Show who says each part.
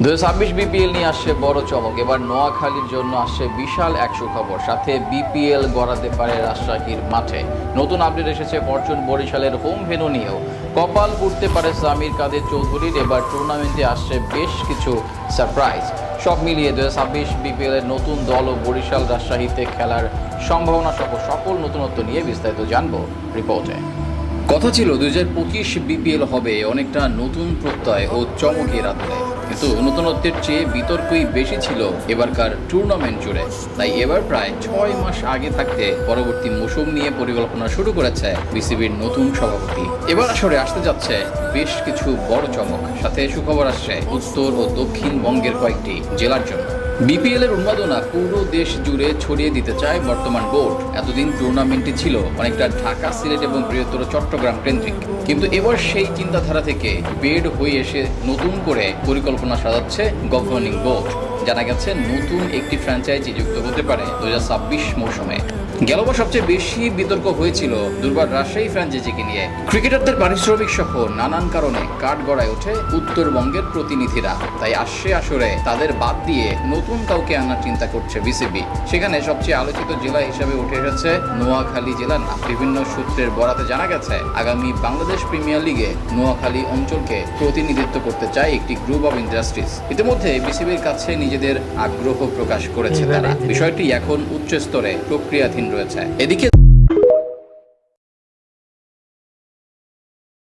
Speaker 1: 2026 BPL নিয়ে আসছে বড় চমক। এবার নোয়াখালীর জন্য আসছে বিশাল এক সুখবর, সাথে বিপিএল গড়াতে পারে রাজশাহীর মাঠে। নতুন আপডেট এসেছে ফরচুন বরিশালের হোম ভেন্যু নিয়েও। কপাল পুড়তে পারে সামির কাদের চৌধুরীর। এবার টুর্নামেন্টে আসছে বেশ কিছু সারপ্রাইজ। সব মিলিয়ে 2026 বিপিএল এর নতুন দল ও বরিশাল রাজশাহীতে খেলার সম্ভাবনা সহ সকল নতুনত্ব নিয়ে বিস্তারিত জানবো রিপোর্টে। কথা ছিল 2025 বিপিএল হবে অনেকটা নতুন প্রত্যয় ও চমকের আদলে, কিন্তু নতুনত্বের চেয়ে বিতর্কই বেশি ছিল এবারকার টুর্নামেন্ট জুড়ে। তাই এবার প্রায় 6 মাস আগে থাকতে পরবর্তী মৌসুম নিয়ে পরিকল্পনা শুরু করেছে বিসিবির নতুন সভাপতি। এবার আসরে আসতে যাচ্ছে বেশ কিছু বড় চমক, সাথে সুখবর আসছে উত্তর ও দক্ষিণবঙ্গের কয়েকটি জেলার জন্য। বিপিএল এর উন্মাদনা পুরো দেশ জুড়ে ছড়িয়ে দিতে চায় বর্তমান বোর্ড। এতদিন টুর্নামেন্টটি ছিল অনেকটা ঢাকা, সিলেট এবং বৃহত্তর চট্টগ্রাম কেন্দ্রিক, কিন্তু এবার সেই চিন্তাধারা থেকে বের হয়ে এসে নতুন করে পরিকল্পনা সাজাচ্ছে গভর্নিং বোর্ড। জানা গেছে নতুন একটি ফ্র্যাঞ্চাইজি যুক্ত হতে পারে 2026 মৌসুমে। গেলবার সবচেয়ে বেশি বিতর্ক হয়েছিল দুর্বার রাজশাহী ফ্র্যাঞ্চাইজিকে নিয়ে। ক্রিকেটারদের পারিশ্রমিক সহ নানান কারণে কাঠগড়ায় ওঠে উত্তরবঙ্গের প্রতিনিধিরা। তাই আসরে তাদের বাদ দিয়ে নতুন কাউকে আনার চিন্তা করছে বিসিবি। সেখানে সবচেয়ে আলোচিত জেলা হিসেবে উঠে এসেছে নোয়াখালী জেলার নাম। বিভিন্ন সূত্রের বরাতে জানা গেছে আগামী বাংলাদেশ প্রিমিয়ার লিগে নোয়াখালী অঞ্চলকে প্রতিনিধিত্ব করতে চায় একটি গ্রুপ অব ইন্ডাস্ট্রিজ। ইতিমধ্যে বিসিবির কাছে নিজেদের আগ্রহ প্রকাশ করেছে তারা। বিষয়টি এখন উচ্চ স্তরে প্রক্রিয়াধীন রয়েছে। এদিকে